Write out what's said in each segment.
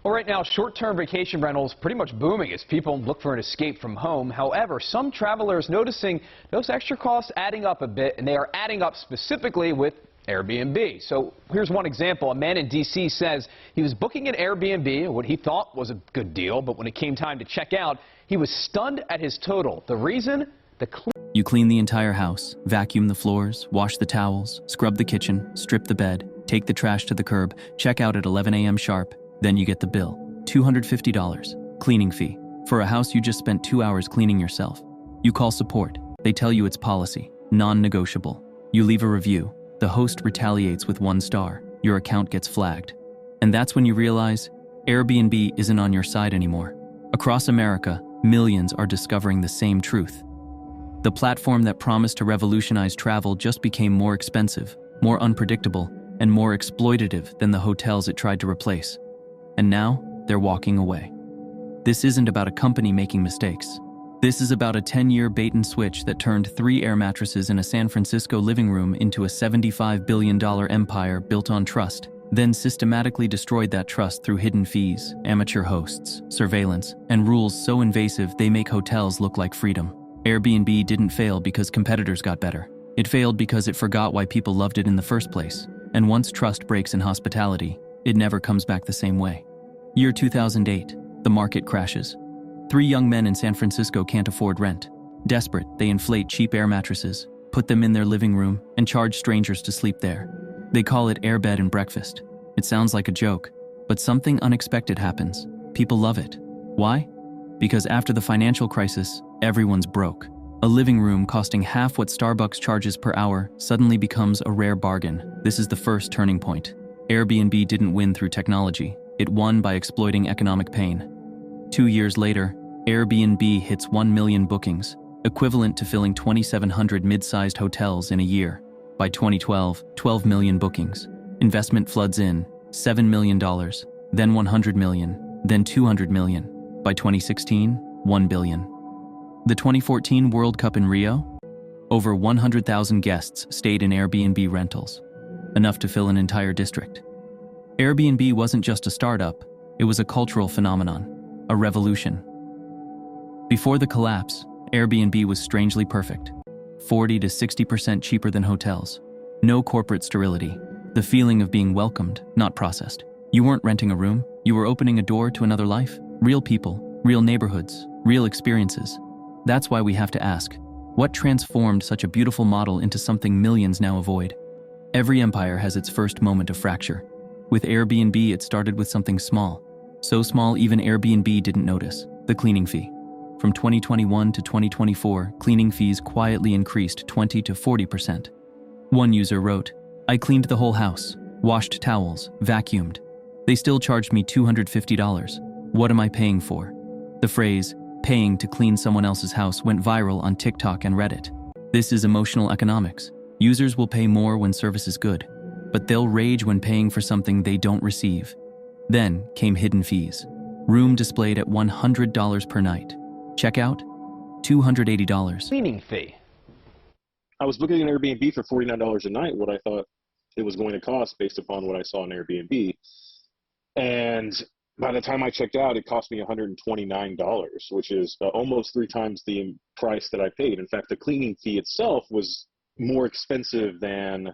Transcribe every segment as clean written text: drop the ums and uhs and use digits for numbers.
Well, right now, short-term vacation rentals pretty much booming as people look for an escape from home. However, some travelers noticing those extra costs adding up a bit, and they are adding up specifically with Airbnb. So here's one example. A man in D.C. says he was booking an Airbnb, what he thought was a good deal, but when it came time to check out, he was stunned at his total. The reason? You clean the entire house, vacuum the floors, wash the towels, scrub the kitchen, strip the bed, take the trash to the curb, check out at 11 a.m. sharp. Then you get the bill. $250. Cleaning fee. For a house you just spent 2 hours cleaning yourself. You call support. They tell you it's policy. Non-negotiable. You leave a review. The host retaliates with 1 star. Your account gets flagged. And that's when you realize Airbnb isn't on your side anymore. Across America, millions are discovering the same truth. The platform that promised to revolutionize travel just became more expensive, more unpredictable, and more exploitative than the hotels it tried to replace. And now, they're walking away. This isn't about a company making mistakes. This is about a 10-year bait-and-switch that turned 3 air mattresses in a San Francisco living room into a $75 billion empire built on trust, then systematically destroyed that trust through hidden fees, amateur hosts, surveillance, and rules so invasive they make hotels look like freedom. Airbnb didn't fail because competitors got better. It failed because it forgot why people loved it in the first place. And once trust breaks in hospitality, it never comes back the same way. Year 2008, the market crashes. 3 young men in San Francisco can't afford rent. Desperate, they inflate cheap air mattresses, put them in their living room, and charge strangers to sleep there. They call it airbed and breakfast. It sounds like a joke, but something unexpected happens. People love it. Why? Because after the financial crisis, everyone's broke. A living room costing half what Starbucks charges per hour suddenly becomes a rare bargain. This is the first turning point. Airbnb didn't win through technology. It won by exploiting economic pain. 2 years later, Airbnb hits 1 million bookings, equivalent to filling 2,700 mid-sized hotels in a year. By 2012, 12 million bookings. Investment floods in, $7 million, then $100 million, then $200 million. By 2016, $1 billion. The 2014 World Cup in Rio? Over 100,000 guests stayed in Airbnb rentals, enough to fill an entire district. Airbnb wasn't just a startup, it was a cultural phenomenon, a revolution. Before the collapse, Airbnb was strangely perfect. 40 to 60% cheaper than hotels. No corporate sterility. The feeling of being welcomed, not processed. You weren't renting a room, you were opening a door to another life. Real people, real neighborhoods, real experiences. That's why we have to ask, what transformed such a beautiful model into something millions now avoid? Every empire has its first moment of fracture. With Airbnb, it started with something small. So small even Airbnb didn't notice, the cleaning fee. From 2021 to 2024, cleaning fees quietly increased 20 to 40%. One user wrote, "I cleaned the whole house, washed towels, vacuumed. They still charged me $250. What am I paying for?" The phrase, "paying to clean someone else's house," went viral on TikTok and Reddit. This is emotional economics. Users will pay more when service is good, but they'll rage when paying for something they don't receive. Then came hidden fees. Room displayed at $100 per night. Checkout, $280. Cleaning fee. I was booking an Airbnb for $49 a night, what I thought it was going to cost based upon what I saw on Airbnb. And by the time I checked out, it cost me $129, which is almost 3 times the price that I paid. In fact, the cleaning fee itself was more expensive than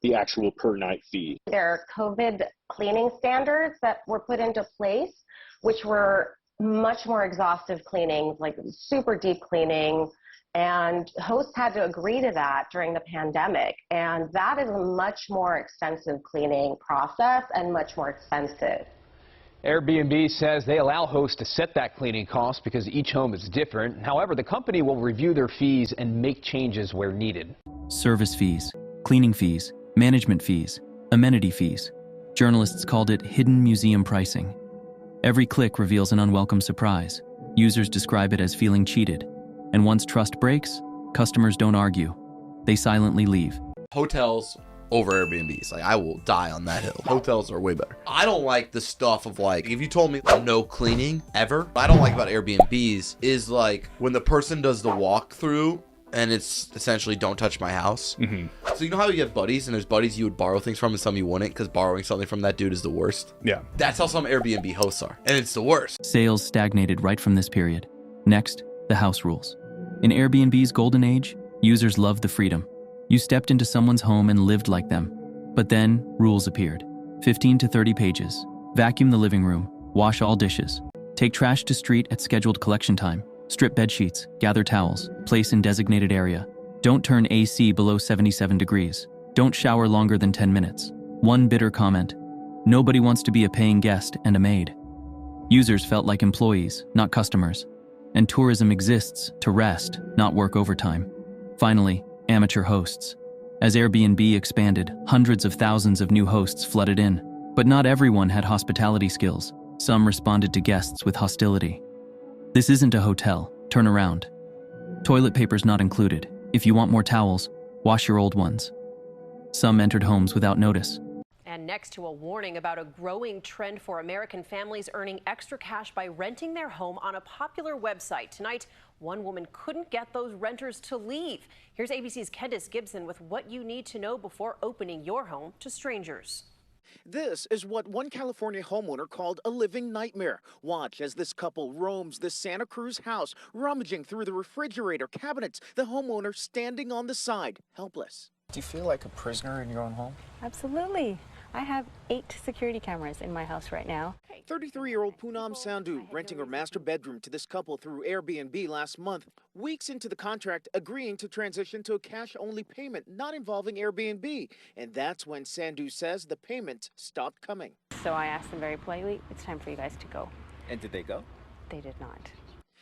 the actual per night fee. There are COVID cleaning standards that were put into place, which were much more exhaustive cleanings, like super deep cleaning, and hosts had to agree to that during the pandemic. And that is a much more extensive cleaning process and much more expensive. Airbnb says they allow hosts to set that cleaning cost because each home is different. However, the company will review their fees and make changes where needed. Service fees, cleaning fees, management fees, amenity fees. Journalists called it hidden museum pricing. Every click reveals an unwelcome surprise. Users describe it as feeling cheated. And once trust breaks, customers don't argue. They silently leave. Hotels over Airbnbs. Like, I will die on that hill. Hotels are way better. I don't like the stuff of, like, if you told me no cleaning ever, what I don't like about Airbnbs is, like, when the person does the walkthrough and it's essentially don't touch my house. So you know how you have buddies, and there's buddies you would borrow things from and some you wouldn't, because borrowing something from that dude is the worst? Yeah. That's how some Airbnb hosts are, and it's the worst. Sales stagnated right from this period. Next, the house rules. In Airbnb's golden age, users loved the freedom. You stepped into someone's home and lived like them. But then, rules appeared. 15 to 30 pages. Vacuum the living room. Wash all dishes. Take trash to street at scheduled collection time. Strip bed sheets. Gather towels. Place in designated area. Don't turn AC below 77 degrees. Don't shower longer than 10 minutes. One bitter comment. Nobody wants to be a paying guest and a maid. Users felt like employees, not customers. And tourism exists to rest, not work overtime. Finally, amateur hosts. As Airbnb expanded, hundreds of thousands of new hosts flooded in. But not everyone had hospitality skills. Some responded to guests with hostility. This isn't a hotel. Turn around. Toilet paper's not included. If you want more towels, wash your old ones. Some entered homes without notice. And next to a warning about a growing trend for American families earning extra cash by renting their home on a popular website. Tonight, one woman couldn't get those renters to leave. Here's ABC's Candace Gibson with what you need to know before opening your home to strangers. This is what one California homeowner called a living nightmare. Watch as this couple roams the Santa Cruz house, rummaging through the refrigerator cabinets, the homeowner standing on the side, helpless. Do you feel like a prisoner in your own home? Absolutely. I have 8 security cameras in my house right now. 33-year-old Poonam Sandhu renting her master bedroom to this couple through Airbnb last month. Weeks into the contract, agreeing to transition to a cash-only payment not involving Airbnb. And that's when Sandhu says the payments stopped coming. So I asked them very politely, it's time for you guys to go. And did they go? They did not.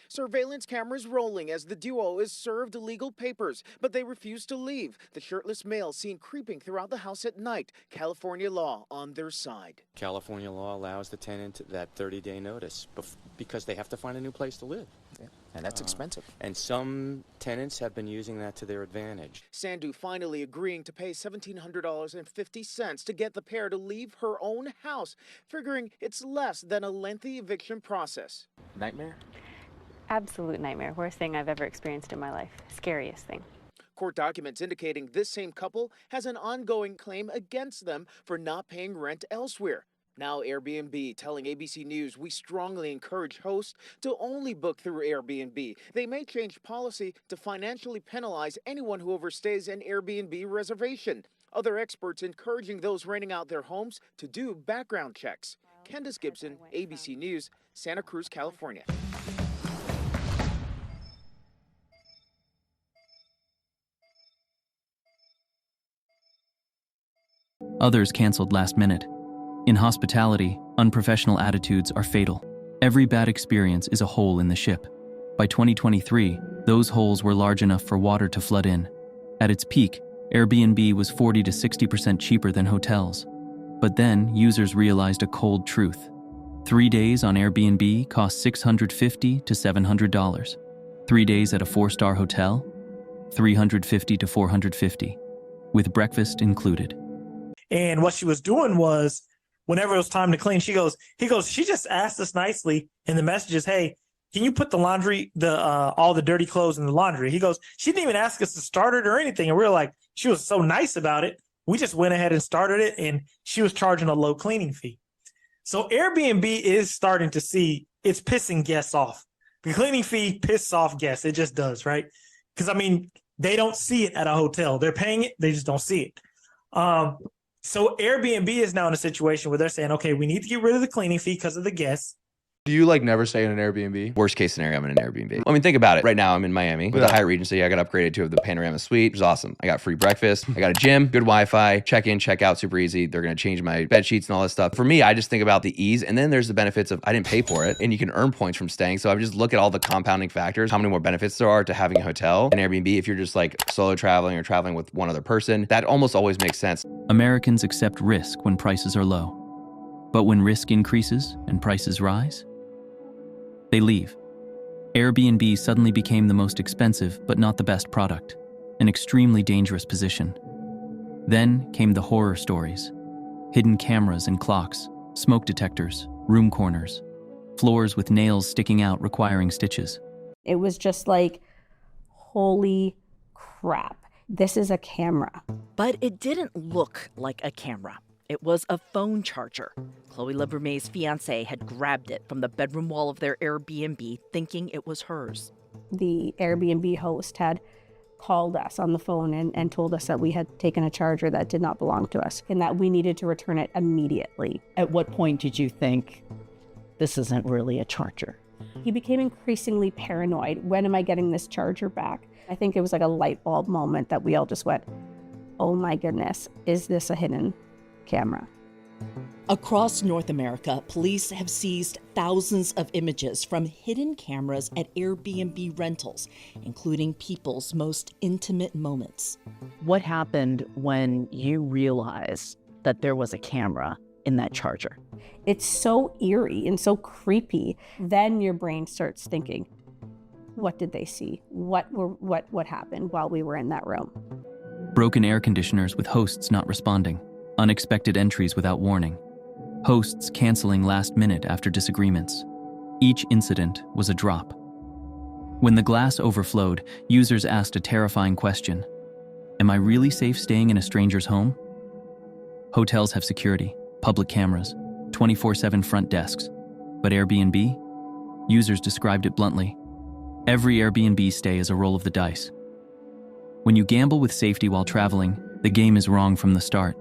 Surveillance cameras rolling as the duo is served illegal papers, but they refuse to leave. The shirtless male seen creeping throughout the house at night. California law on their side. California law allows the tenant that 30-day notice because they have to find a new place to live. Yeah. And that's expensive. And some tenants have been using that to their advantage. Sandhu finally agreeing to pay $1,750 to get the pair to leave her own house, figuring it's less than a lengthy eviction process. Nightmare? Absolute nightmare. Worst thing I've ever experienced in my life. Scariest thing. Court documents indicating this same couple has an ongoing claim against them for not paying rent elsewhere. Now Airbnb telling ABC News we strongly encourage hosts to only book through Airbnb. They may change policy to financially penalize anyone who overstays an Airbnb reservation. Other experts encouraging those renting out their homes to do background checks. Candace Gibson, ABC News, Santa Cruz, California. Others canceled last minute. In hospitality, unprofessional attitudes are fatal. Every bad experience is a hole in the ship. By 2023, those holes were large enough for water to flood in. At its peak, Airbnb was 40 to 60% cheaper than hotels. But then, users realized a cold truth. 3 days on Airbnb cost $650 to $700. 3 days at a 4-star hotel, $350 to $450, with breakfast included. And what she was doing was, whenever it was time to clean, he goes, she just asked us nicely in the messages, hey, can you put the laundry, all the dirty clothes in the laundry? He goes, she didn't even ask us to start it or anything. And we were like, she was so nice about it. We just went ahead and started it, and she was charging a low cleaning fee. So Airbnb is starting to see it's pissing guests off. The cleaning fee pisses off guests. It just does, right? Because, I mean, they don't see it at a hotel. They're paying it. They just don't see it. So Airbnb is now in a situation where they're saying, okay, we need to get rid of the cleaning fee because of the guests. Do you like never stay in an Airbnb? Worst case scenario, I'm in an Airbnb. I mean, think about it. Right now, I'm in Miami with a Hyatt Regency. I got upgraded to the Panorama Suite, which is awesome. I got free breakfast. I got a gym, good Wi-Fi, check in, check out, super easy. They're going to change my bed sheets and all this stuff. For me, I just think about the ease. And then there's the benefits of I didn't pay for it, and you can earn points from staying. So I just look at all the compounding factors, how many more benefits there are to having a hotel. And Airbnb, if you're just like solo traveling or traveling with one other person, that almost always makes sense. Americans accept risk when prices are low. But when risk increases and prices rise, they leave. Airbnb suddenly became the most expensive but not the best product, an extremely dangerous position. Then came the horror stories. Hidden cameras and clocks, smoke detectors, room corners, floors with nails sticking out requiring stitches. It was just like, holy crap. This is a camera. But it didn't look like a camera. It was a phone charger. Chloe Lebrunet's fiance had grabbed it from the bedroom wall of their Airbnb, thinking it was hers. The Airbnb host had called us on the phone and told us that we had taken a charger that did not belong to us and that we needed to return it immediately. At what point did you think this isn't really a charger? He became increasingly paranoid. When am I getting this charger back? I think it was like a light bulb moment that we all just went, oh my goodness, is this a hidden camera? Across North America, police have seized thousands of images from hidden cameras at Airbnb rentals, including people's most intimate moments. What happened when you realized that there was a camera in that charger? It's so eerie and so creepy. Then your brain starts thinking, what did they see? What happened while we were in that room? Broken air conditioners with hosts not responding. Unexpected entries without warning. Hosts canceling last minute after disagreements. Each incident was a drop. When the glass overflowed, users asked a terrifying question. Am I really safe staying in a stranger's home? Hotels have security, public cameras, 24/7 front desks. But Airbnb? Users described it bluntly. Every Airbnb stay is a roll of the dice. When you gamble with safety while traveling, the game is wrong from the start.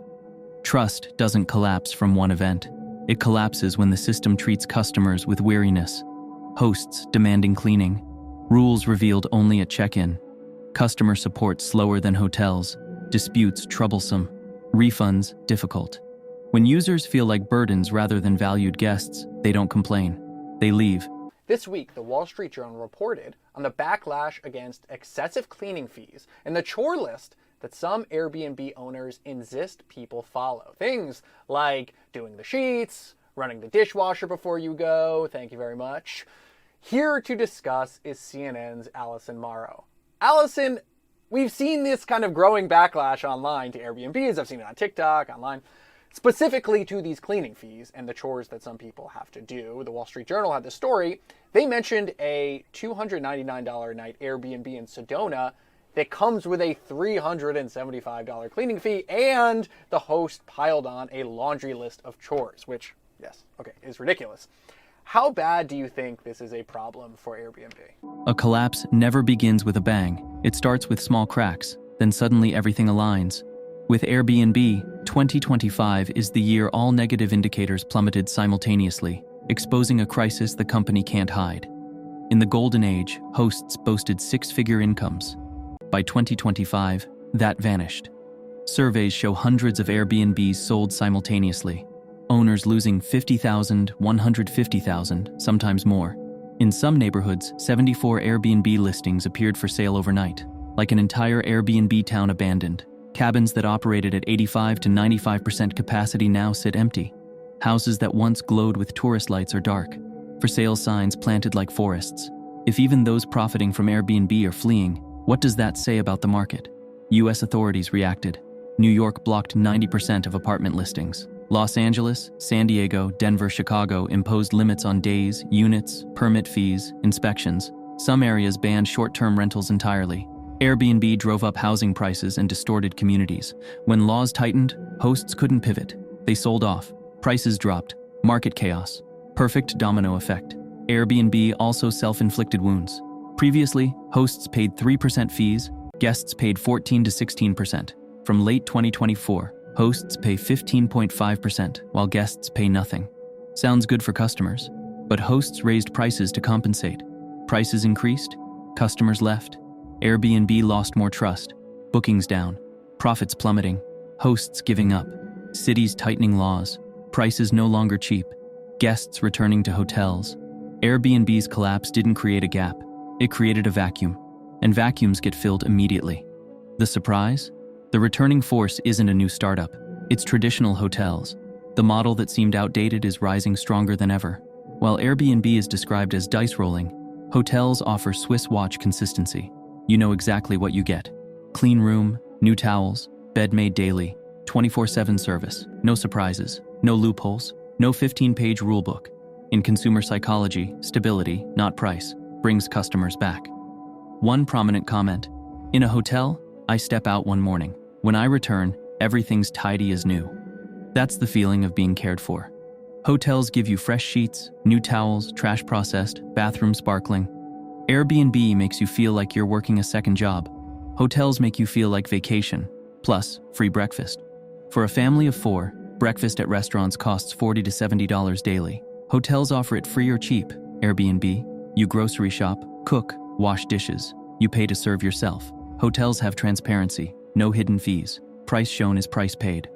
Trust doesn't collapse from one event. It collapses when the system treats customers with weariness. Hosts demanding cleaning. Rules revealed only at check-in. Customer support slower than hotels. Disputes troublesome. Refunds difficult. When users feel like burdens rather than valued guests, they don't complain. They leave. This week, the Wall Street Journal reported on the backlash against excessive cleaning fees and the chore list that some Airbnb owners insist people follow. Things like doing the sheets, running the dishwasher before you go, thank you very much. Here to discuss is CNN's Allison Morrow. Allison, we've seen this kind of growing backlash online to Airbnbs. I've seen it on TikTok, online, specifically to these cleaning fees and the chores that some people have to do. The Wall Street Journal had this story. They mentioned a $299 a night Airbnb in Sedona that comes with a $375 cleaning fee, and the host piled on a laundry list of chores, which, yes, okay, is ridiculous. How bad do you think this is a problem for Airbnb? A collapse never begins with a bang. It starts with small cracks, then suddenly everything aligns. With Airbnb, 2025 is the year all negative indicators plummeted simultaneously, exposing a crisis the company can't hide. In the golden age, hosts boasted six-figure incomes. By 2025, that vanished. Surveys show hundreds of Airbnbs sold simultaneously, owners losing $50,000, $150,000, sometimes more. In some neighborhoods, 74 Airbnb listings appeared for sale overnight, like an entire Airbnb town abandoned. Cabins that operated at 85 to 95% capacity now sit empty. Houses that once glowed with tourist lights are dark, for sale signs planted like forests. If even those profiting from Airbnb are fleeing, what does that say about the market? U.S. authorities reacted. New York blocked 90% of apartment listings. Los Angeles, San Diego, Denver, Chicago imposed limits on days, units, permit fees, inspections. Some areas banned short-term rentals entirely. Airbnb drove up housing prices and distorted communities. When laws tightened, hosts couldn't pivot. They sold off. Prices dropped. Market chaos. Perfect domino effect. Airbnb also self-inflicted wounds. Previously, hosts paid 3% fees, guests paid 14 to 16%. From late 2024, hosts pay 15.5%, while guests pay nothing. Sounds good for customers, but hosts raised prices to compensate. Prices increased, customers left. Airbnb lost more trust, bookings down, profits plummeting, hosts giving up, cities tightening laws, prices no longer cheap, guests returning to hotels. Airbnb's collapse didn't create a gap. It created a vacuum, and vacuums get filled immediately. The surprise? The returning force isn't a new startup. It's traditional hotels. The model that seemed outdated is rising stronger than ever. While Airbnb is described as dice rolling, hotels offer Swiss watch consistency. You know exactly what you get. Clean room, new towels, bed made daily, 24/7 service, no surprises, no loopholes, no 15-page rulebook. In consumer psychology, stability, not price, brings customers back. One prominent comment: in a hotel, I step out one morning. When I return, everything's tidy as new. That's the feeling of being cared for. Hotels give you fresh sheets, new towels, trash processed, bathroom sparkling. Airbnb makes you feel like you're working a second job. Hotels make you feel like vacation, plus free breakfast. For a family of 4, breakfast at restaurants costs $40 to $70 daily. Hotels offer it free or cheap. Airbnb, you grocery shop, cook, wash dishes. You pay to serve yourself. Hotels have transparency, no hidden fees. Price shown is price paid.